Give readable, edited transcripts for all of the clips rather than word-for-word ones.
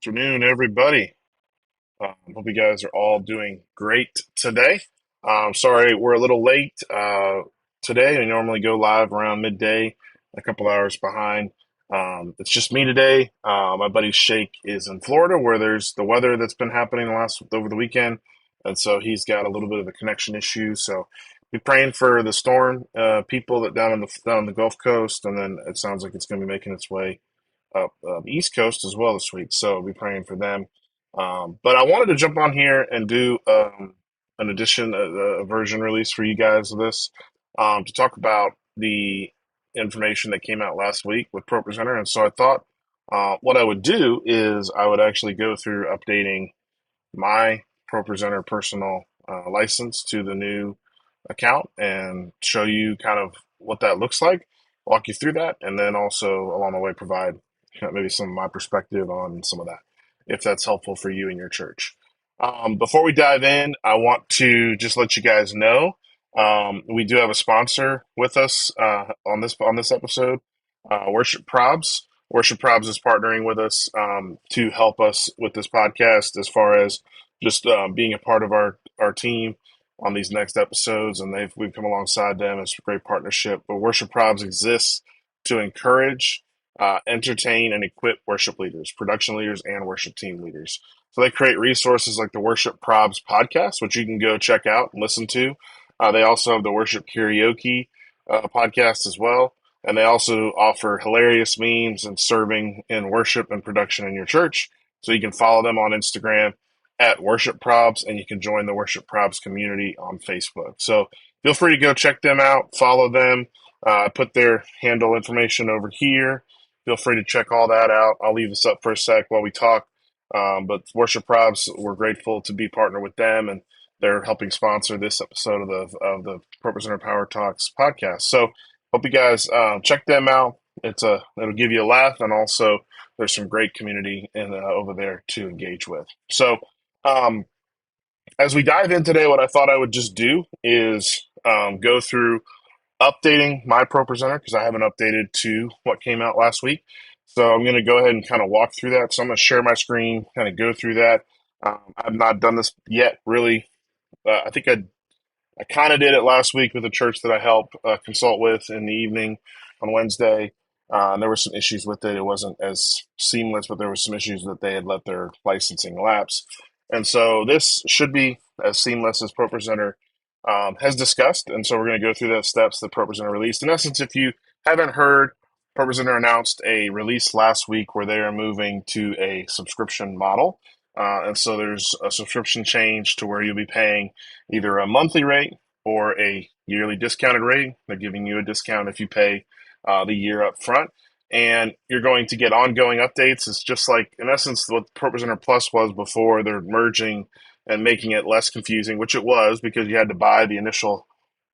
Afternoon, everybody. Hope you guys are all doing great today. Sorry, we're a little late today. We normally go live around midday, a couple hours behind. It's just me today. My buddy Shake is in Florida, where there's the weather that's been happening over the weekend, and so he's got a little bit of a connection issue. So be praying for the storm people that down on the Gulf Coast, and then it sounds like it's going to be making its way up the East Coast as well this week. So I'll be praying for them. But I wanted to jump on here and do an addition, a version release for you guys of this to talk about the information that came out last week with ProPresenter. And so I thought what I would do is I would actually go through updating my ProPresenter personal license to the new account and show you kind of what that looks like, walk you through that, and then also along the way provide maybe some of my perspective on some of that, if that's helpful for you and your church. Before we dive in, I want to just let you guys know we do have a sponsor with us on this episode, Worship Probs. Worship Probs is partnering with us to help us with this podcast as far as just being a part of our team on these next episodes, and we've come alongside them. It's a great partnership. But Worship Probs exists to encourage, entertain, and equip worship leaders, production leaders, and worship team leaders. So they create resources like the Worship Probs podcast, which you can go check out and listen to. They also have the Worship Karaoke podcast as well. And they also offer hilarious memes and serving in worship and production in your church. So you can follow them on Instagram at Worship Probs, and you can join the Worship Probs community on Facebook. So feel free to go check them out, follow them. Put their handle information over here. Feel free to check all that out. I'll leave this up for a sec while we talk. But Worship Probs, we're grateful to be partnered with them, and they're helping sponsor this episode of the ProPresenter Power Talks podcast. So hope you guys check them out. It'll give you a laugh, and also there's some great community over there to engage with. So um, as we dive in today, what I thought I would just do is go through updating my ProPresenter because I haven't updated to what came out last week. So I'm going to go ahead and kind of walk through that. So I'm going to share my screen, kind of go through that. I've not done this yet, really. I think I kind of did it last week with a church that I help consult with in the evening on Wednesday. And there were some issues with it. It wasn't as seamless, but there were some issues that they had let their licensing lapse. And so this should be as seamless as ProPresenter has discussed. And so we're going to go through those steps that ProPresenter released. In essence, if you haven't heard, ProPresenter announced a release last week where they are moving to a subscription model. And so there's a subscription change to where you'll be paying either a monthly rate or a yearly discounted rate. They're giving you a discount if you pay the year up front. And you're going to get ongoing updates. It's just like, in essence, what ProPresenter Plus was before. They're merging and making it less confusing, which it was because you had to buy the initial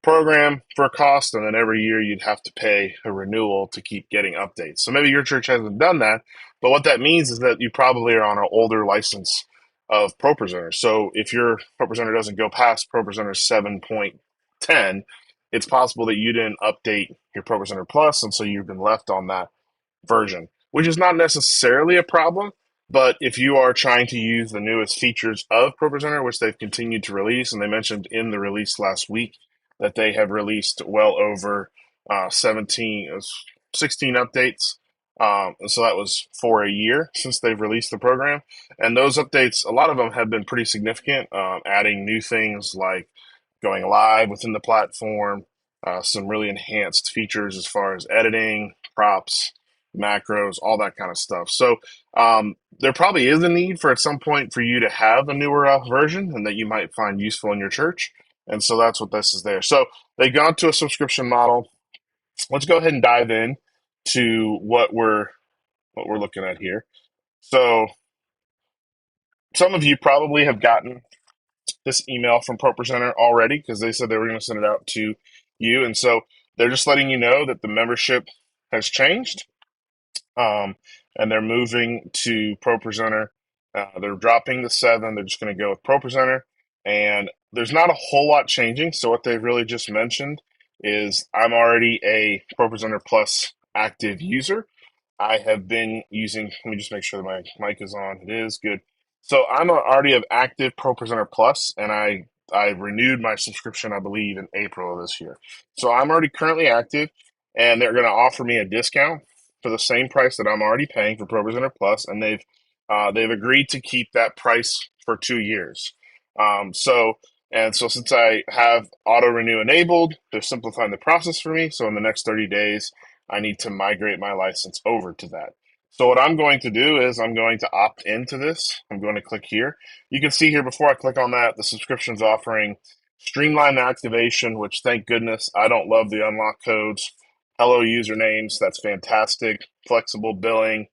program for a cost, and then every year you'd have to pay a renewal to keep getting updates. So maybe your church hasn't done that, but what that means is that you probably are on an older license of ProPresenter. So if your ProPresenter doesn't go past ProPresenter 7.10, it's possible that you didn't update your ProPresenter Plus, and so you've been left on that version, which is not necessarily a problem. But if you are trying to use the newest features of ProPresenter, which they've continued to release, and they mentioned in the release last week that they have released well over 16 updates. And so that was for a year since they've released the program. And those updates, a lot of them have been pretty significant, adding new things like going live within the platform, some really enhanced features as far as editing, props, macros, all that kind of stuff. So there probably is a need for at some point for you to have a newer version and that you might find useful in your church. And so that's what this is there. So they've gone to a subscription model. Let's go ahead and dive in to what we're looking at here. So some of you probably have gotten this email from ProPresenter already because they said they were going to send it out to you. And so they're just letting you know that the membership has changed. And they're moving to ProPresenter. They're dropping the 7. They're just going to go with ProPresenter. And there's not a whole lot changing. So what they've really just mentioned is I'm already a ProPresenter Plus active user. I have been using, let me just make sure that my mic is on. It is good. So I'm already of active ProPresenter Plus, and I renewed my subscription, I believe, in April of this year. So I'm already currently active, and they're going to offer me a discount for the same price that I'm already paying for ProPresenter Plus, and they've agreed to keep that price for 2 years. So and so since I have auto renew enabled, they're simplifying the process for me. So in the next 30 days, I need to migrate my license over to that. So what I'm going to do is I'm going to opt into this. I'm going to click here. You can see here before I click on that, the subscription's offering streamlined activation, which thank goodness I don't love the unlock codes. Hello usernames, that's fantastic. Flexible billing,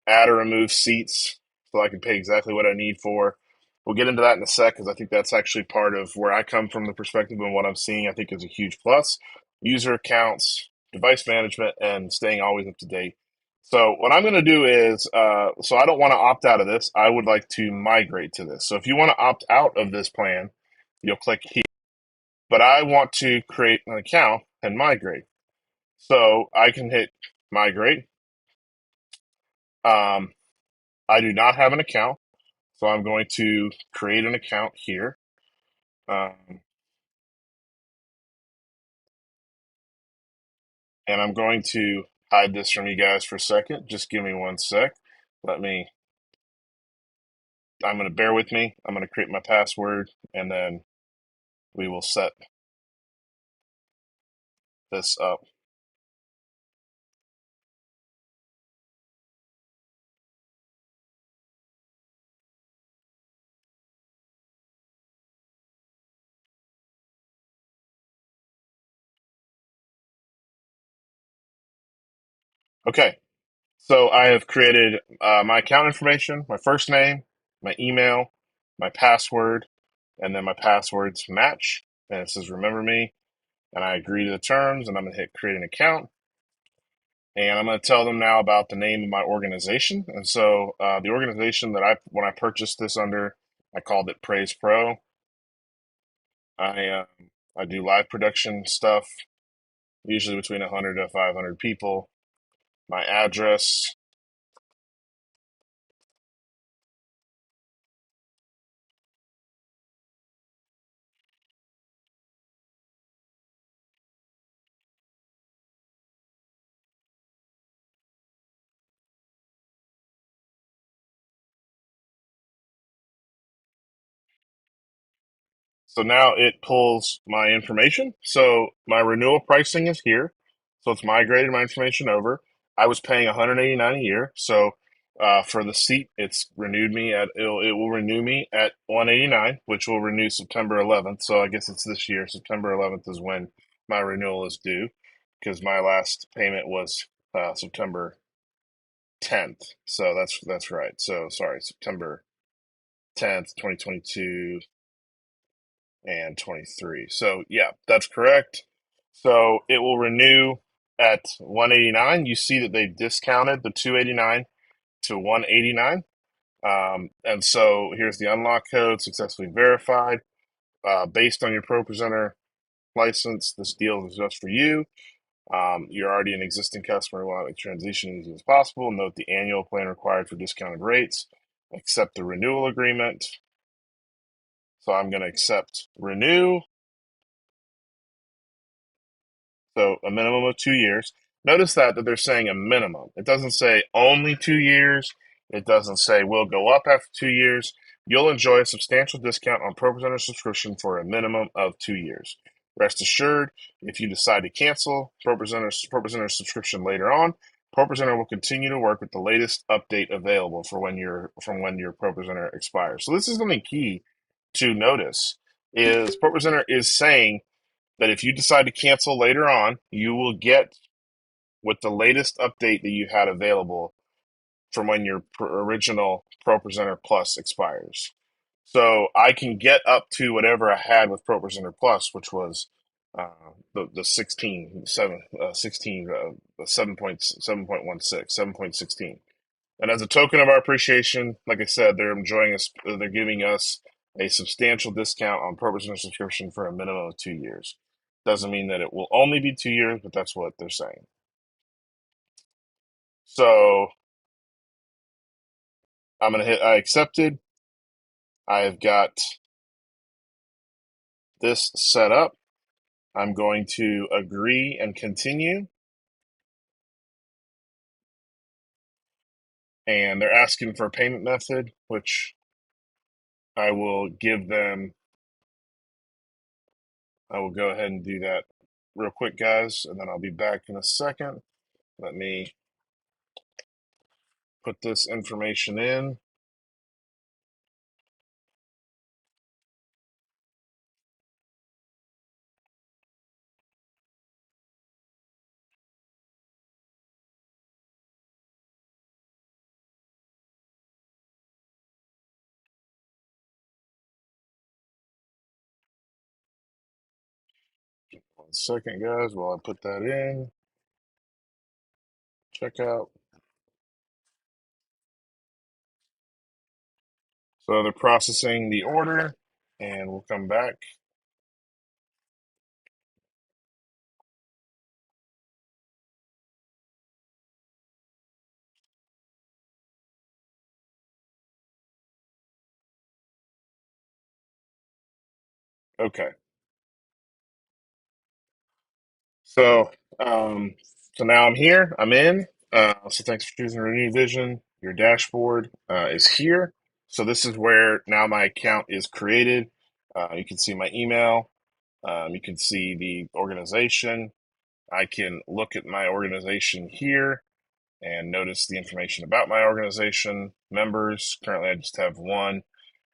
add or remove seats so I can pay exactly what I need for. We'll get into that in a sec because I think that's actually part of where I come from the perspective and what I'm seeing, I think is a huge plus. User accounts, device management, and staying always up to date. So what I'm going to do is, so I don't want to opt out of this. I would like to migrate to this. So if you want to opt out of this plan, you'll click here. But I want to create an account and migrate. So I can hit migrate. Um, I do not have an account. So I'm going to create an account here. Um, and I'm going to hide this from you guys for a second. Just give me 1 sec. I'm going to bear with me. I'm going to create my password and then we will set this up. Okay. So I have created my account information, my first name, my email, my password, and then my passwords match. And it says remember me. And I agree to the terms and I'm going to hit create an account. And I'm going to tell them now about the name of my organization. And so the organization that when I purchased this under, I called it Praise Pro. I uh, I do live production stuff, usually between 100 to 500 people. My address. So now it pulls my information. So my renewal pricing is here. So it's migrated my information over. I was paying 189 a year. So for the seat, it's renewed me at it will renew me at 189, which will renew September 11th. So I guess it's this year. September 11th is when my renewal is due because my last payment was September 10th. So that's right. So sorry, September 10th, 2022 and 23. So yeah, that's correct. So it will renew at 189. You see that they've discounted the 289 to 189. And so here's the unlock code successfully verified. Based on your ProPresenter license, this deal is just for you. You're already an existing customer. Want to make transition as easy as possible. Note the annual plan required for discounted rates. Accept the renewal agreement. So I'm going to accept renew. So a minimum of 2 years. Notice that they're saying a minimum. It doesn't say only 2 years. It doesn't say will go up after 2 years. You'll enjoy a substantial discount on ProPresenter subscription for a minimum of 2 years. Rest assured, if you decide to cancel ProPresenter subscription later on, ProPresenter will continue to work with the latest update available for when your ProPresenter expires. So this is something key to notice is ProPresenter is saying that if you decide to cancel later on, you will get with the latest update that you had available from when your original ProPresenter Plus expires. So I can get up to whatever I had with ProPresenter Plus, which was the 16, 7, 16, 7.7.16, 7.16. And as a token of our appreciation, like I said, they're giving us a substantial discount on ProPresenter subscription for a minimum of 2 years. Doesn't mean that it will only be 2 years, but that's what they're saying. So I'm going to hit I accepted. I have got this set up. I'm going to agree and continue. And they're asking for a payment method, which I will give them. I will go ahead and do that real quick, guys, and then I'll be back in a second. Let me put this information in. One second, guys, while I put that in. Checkout. So they're processing the order, and we'll come back. Okay. So, um, so now I'm here. I'm in. So thanks for choosing Renew Vision. Your dashboard is here. So this is where now my account is created. You can see my email. You can see the organization. I can look at my organization here and notice the information about my organization, members. Currently, I just have one.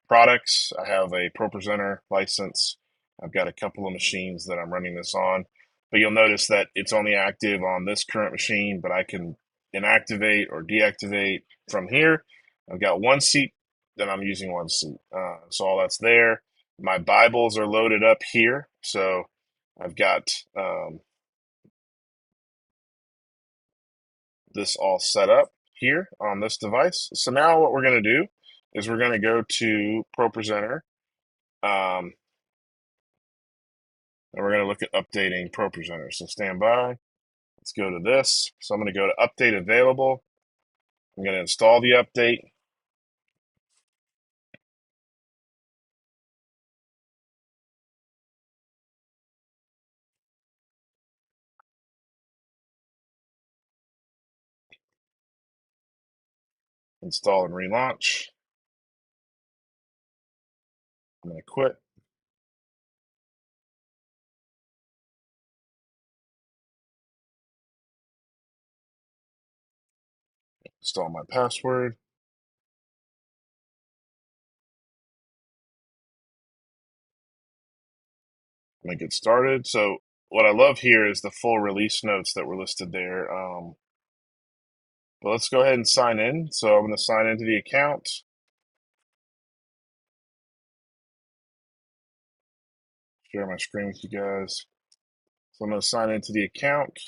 Products, I have a ProPresenter license. I've got a couple of machines that I'm running this on, but you'll notice that it's only active on this current machine, but I can inactivate or deactivate from here. I've got one seat, then I'm using one seat. So all that's there. My Bibles are loaded up here. So I've got this all set up here on this device. So now what we're going to do is we're going to go to ProPresenter. Um, and we're going to look at updating ProPresenter. So stand by. Let's go to this. So I'm going to go to Update Available. I'm going to install the update. Install and relaunch. I'm going to quit. Install my password. I'm going to get started. So what I love here is the full release notes that were listed there. But let's go ahead and sign in. So I'm going to sign into the account. Share my screen with you guys. So I'm going to sign into the account.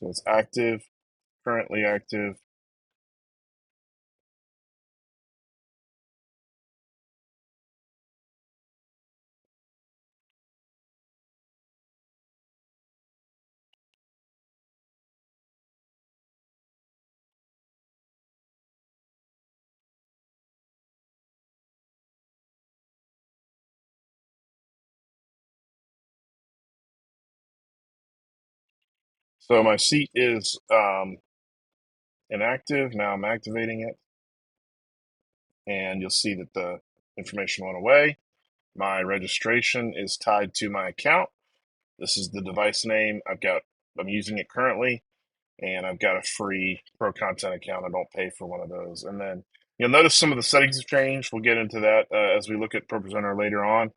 So it's active, currently active. So my seat is inactive. Now I'm activating it. And you'll see that the information went away. My registration is tied to my account. This is the device name. I'm using it currently, and I've got a free Pro Content account. I don't pay for one of those. And then you'll notice some of the settings have changed. We'll get into that as we look at ProPresenter later on.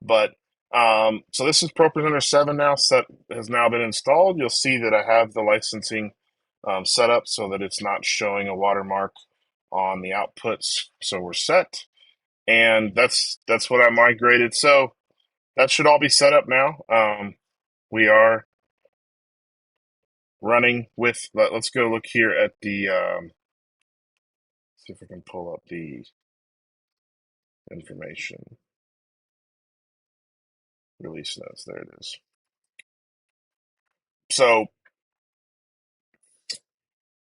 But so this is ProPresenter 7 now. Set has now been installed. You'll see that I have the licensing set up so that it's not showing a watermark on the outputs. So we're set, and that's what I migrated. So that should all be set up now. We are running with. Let's go look here at the See if I can pull up the information. Release notes. There it is. So,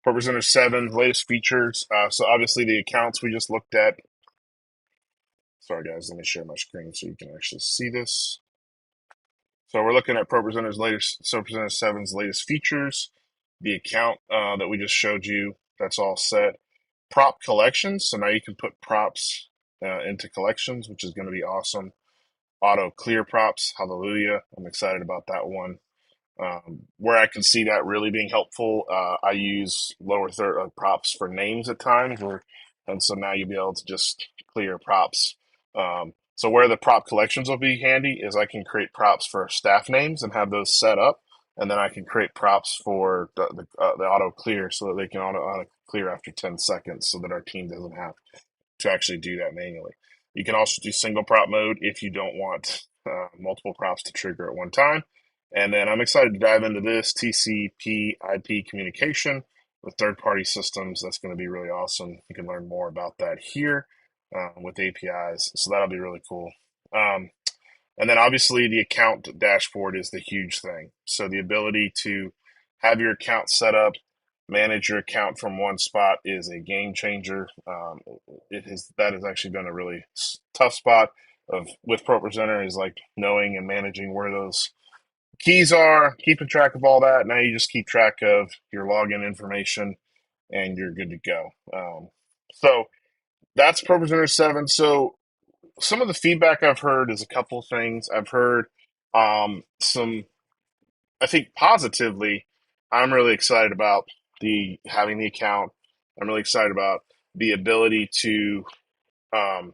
ProPresenter 7, latest features. So obviously the accounts we just looked at. Sorry guys, let me share my screen so you can actually see this. So we're looking at ProPresenter's latest, so Presenter 7's latest features. The account that we just showed you, that's all set. Prop collections, so now you can put props into collections, which is going to be awesome. Auto clear props, hallelujah. I'm excited about that one. Where I can see that really being helpful, I use lower third props for names at times, and so now you'll be able to just clear props. So where the prop collections will be handy is I can create props for staff names and have those set up, and then I can create props for the auto clear so that they can auto clear after 10 seconds, so that our team doesn't have to actually do that manually. You can also do single prop mode if you don't want multiple props to trigger at one time. And then I'm excited to dive into this TCP/IP communication with third-party systems. That's going to be really awesome. You can learn more about that here with APIs. So that'll be really cool. And then obviously the account dashboard is the huge thing. So the ability to have your account set up, manage your account from one spot is a game changer. That has actually been a really tough spot of with ProPresenter is like knowing and managing where those keys are, keeping track of all that. Now you just keep track of your login information and you're good to go. So that's ProPresenter 7. So some of the feedback I've heard is a couple of things. I've heard some, I think positively, I'm really excited about the having the account. I'm really excited about the ability to um,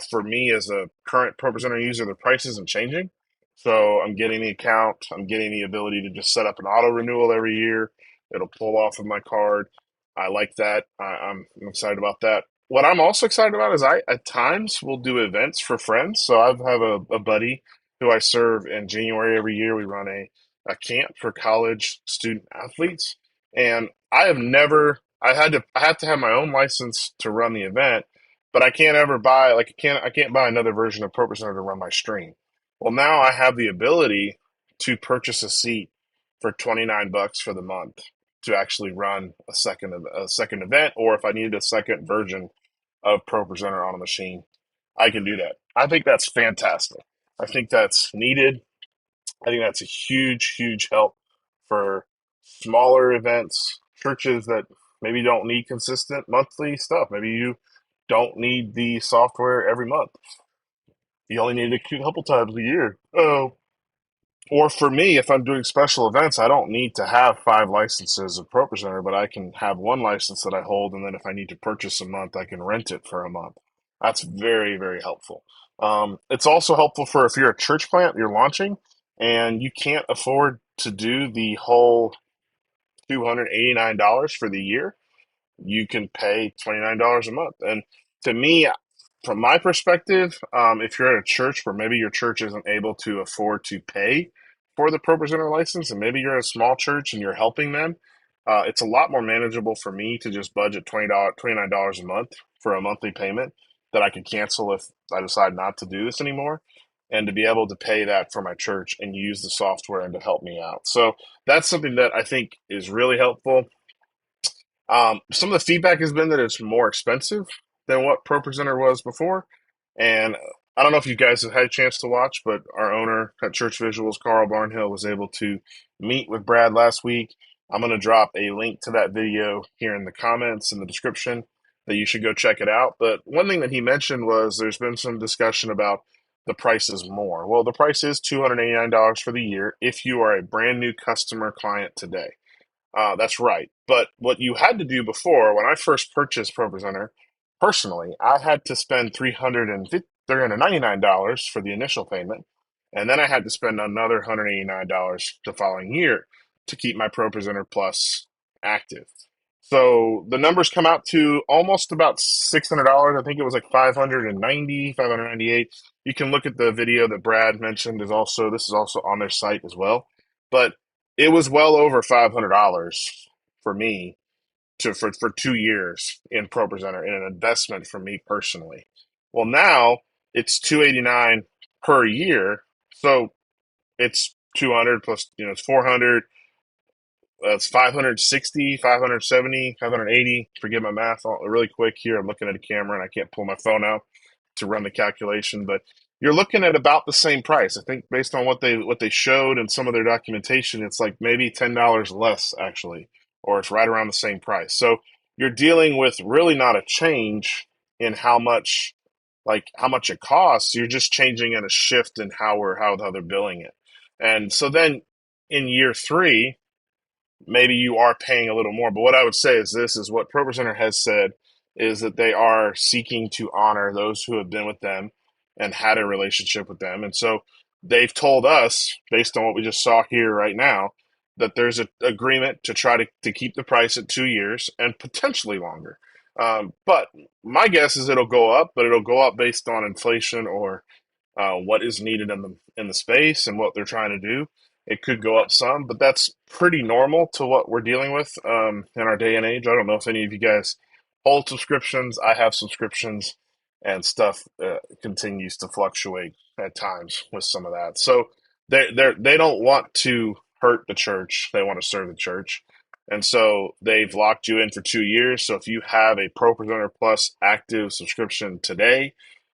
for me as a current ProPresenter user, the price isn't changing. So I'm getting the account. I'm getting the ability to just set up an auto renewal every year. It'll pull off of my card. I like that. I'm excited about that. What I'm also excited about is I at times will do events for friends. So I have a buddy who I serve in January every year. We run a camp for college student athletes. And I have to have my own license to run the event, but I can't ever buy like I can't buy another version of ProPresenter to run my stream. Well, now I have the ability to purchase a seat for $29 for the month to actually run a second event, or if I needed a second version of ProPresenter on a machine, I can do that. I think that's fantastic. I think that's needed. I think that's a huge, huge help for smaller events, churches that maybe don't need consistent monthly stuff. Maybe you don't need the software every month. You only need it a couple times a year. Oh, or for me, if I'm doing special events, I don't need to have 5 licenses of ProPresenter, but I can have one license that I hold, and then if I need to purchase a month, I can rent it for a month. That's very, very helpful. It's also helpful for if you're a church plant, you're launching, and you can't afford to do the whole $289 for the year. You can pay $29 a month. And to me, from my perspective, if you're at a church where maybe your church isn't able to afford to pay for the ProPresenter license, and maybe you're a small church and you're helping them, it's a lot more manageable for me to just budget $29 a month for a monthly payment that I can cancel if I decide not to do this anymore, and to be able to pay that for my church and use the software and to help me out. So that's something that I think is really helpful. Some of the feedback has been that it's more expensive than what ProPresenter was before. And I don't know if you guys have had a chance to watch, but our owner at Church Visuals, Carl Barnhill, was able to meet with Brad last week. I'm going to drop a link to that video here in the comments in the description that you should go check it out. But one thing that he mentioned was there's been some discussion about the price is more. Well, the price is $289 for the year if you are a brand new customer client today. That's right. But what you had to do before, when I first purchased ProPresenter, personally, I had to spend $399 for the initial payment, and then I had to spend another $189 the following year to keep my ProPresenter Plus active. So the numbers come out to almost about $600. I think it was like 590, 598. You can look at the video that Brad mentioned this is also on their site as well. But it was well over $500 for me for 2 years in ProPresenter in an investment from me personally. Well, now it's 289 per year, so it's 200 plus, it's 400. It's 560, 570, 580. Forget my math really quick here. I'm looking at a camera and I can't pull my phone out to run the calculation, but you're looking at about the same price. I think based on what they showed and some of their documentation, it's like maybe $10 less actually, or it's right around the same price. So you're dealing with really not a change in how much it costs. You're just changing in a shift in how they're billing it. And so then in year three, maybe you are paying a little more. But what I would say is this is what ProPresenter has said is that they are seeking to honor those who have been with them and had a relationship with them. And so they've told us, based on what we just saw here right now, that there's an agreement to try to keep the price at 2 years and potentially longer. But my guess is it'll go up, but it'll go up based on inflation or what is needed in the space and what they're trying to do. It could go up some, but that's pretty normal to what we're dealing with in our day and age. I don't know if any of you guys hold subscriptions. I have subscriptions, and stuff continues to fluctuate at times with some of that. So they don't want to hurt the church. They want to serve the church. And so they've locked you in for 2 years. So if you have a ProPresenter Plus active subscription today,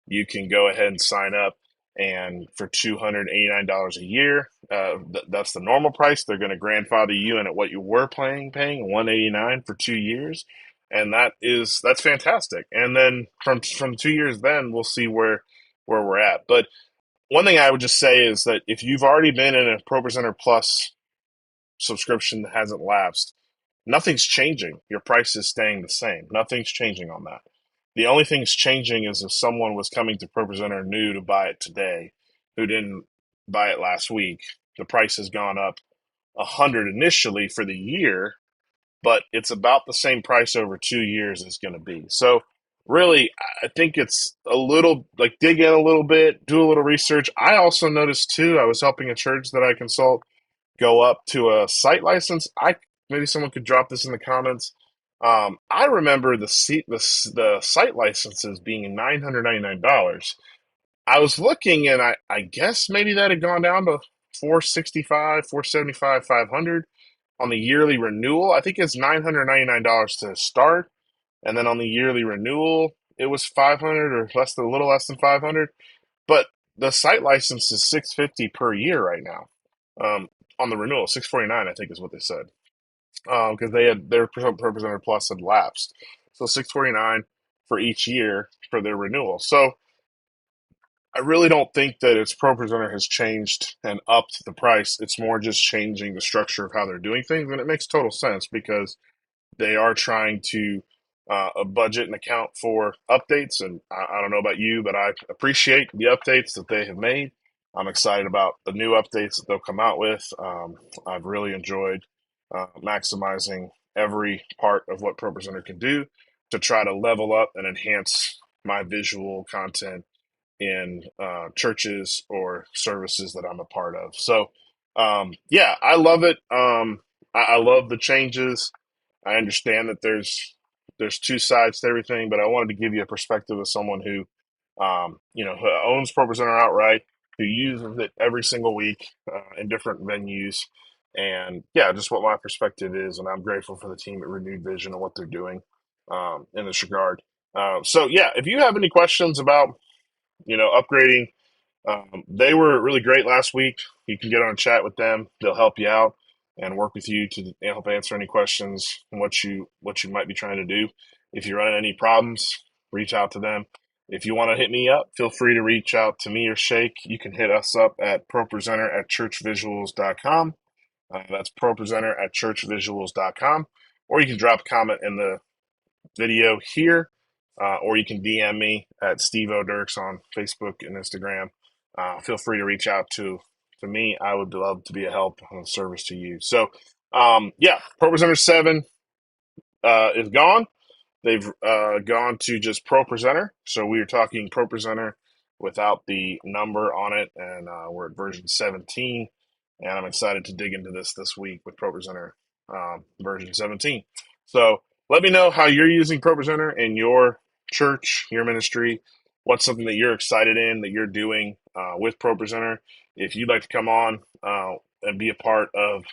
you can go ahead and sign up. And for $289 a year, that's the normal price. They're going to grandfather you in at what you were paying $189 for 2 years, and that's fantastic. And then from 2 years, then we'll see where we're at. But one thing I would just say is that if you've already been in a ProPresenter Plus subscription that hasn't lapsed, nothing's changing. Your price is staying the same. Nothing's changing on that. The only thing's changing is if someone was coming to ProPresenter new to buy it today, who didn't buy it last week, the price has gone up 100 initially for the year, but it's about the same price over 2 years is going to be. So really, I think it's a little like dig in a little bit, do a little research. I also noticed too, I was helping a church that I consult go up to a site license. I maybe someone could drop this in the comments. I remember the site licenses being $999. I was looking, and I guess maybe that had gone down to 465, 475, 500 on the yearly renewal. I think it's $999 to start, and then on the yearly renewal, it was 500 or a little less than 500. But the site license is 650 per year right now. On the renewal, 649, I think is what they said, because they had their ProPresenter Plus had lapsed, so 649 for each year for their renewal. So I really don't think that it's ProPresenter has changed and upped the price. It's more just changing the structure of how they're doing things, and it makes total sense because they are trying to budget and account for updates. And I don't know about you, but I appreciate the updates that they have made. I'm excited about the new updates that they'll come out with. I've really enjoyed maximizing every part of what ProPresenter can do to try to level up and enhance my visual content in churches or services that I'm a part of. So, yeah, I love it. I love the changes. I understand that there's two sides to everything, but I wanted to give you a perspective of someone who owns ProPresenter outright, who uses it every single week in different venues, and yeah, just what my perspective is. And I'm grateful for the team at Renewed Vision and what they're doing in this regard. So yeah, if you have any questions about upgrading, they were really great last week. You can get on a chat with them. They'll help you out and work with you to help answer any questions and what you might be trying to do. If you run into any problems, reach out to them. If you want to hit me up, feel free to reach out to me or Shake. You can hit us up at ProPresenter@churchvisuals.com. That's ProPresenter@churchvisuals.com. Or you can drop a comment in the video here, or you can DM me at Steve O'Dirks on Facebook and Instagram. Feel free to reach out to me. I would love to be a help and service to you. So, yeah, ProPresenter 7 is gone. They've gone to just ProPresenter. So we are talking ProPresenter without the number on it, and we're at version 17. And I'm excited to dig into this week with ProPresenter version 17. So let me know how you're using ProPresenter in your church, your ministry. What's something that you're excited in that you're doing with ProPresenter? If you'd like to come on and be a part of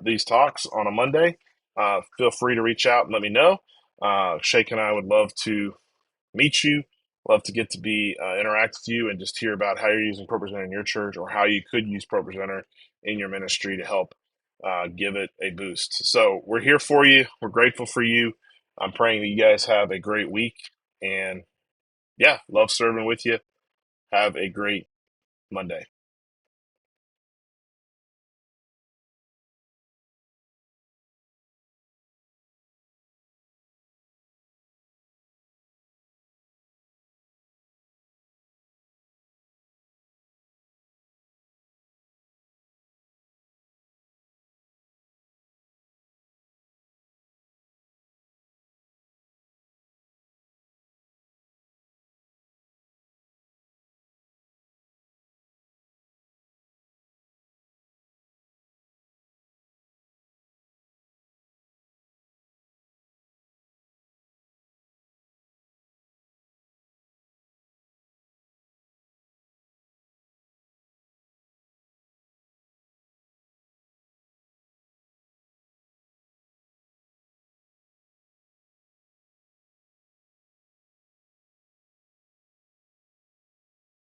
these talks on a Monday, feel free to reach out and let me know. Shake and I would love to meet you. Love to get to be interact with you and just hear about how you're using ProPresenter in your church or how you could use ProPresenter in your ministry to help give it a boost. So we're here for you. We're grateful for you. I'm praying that you guys have a great week. And yeah, love serving with you. Have a great Monday.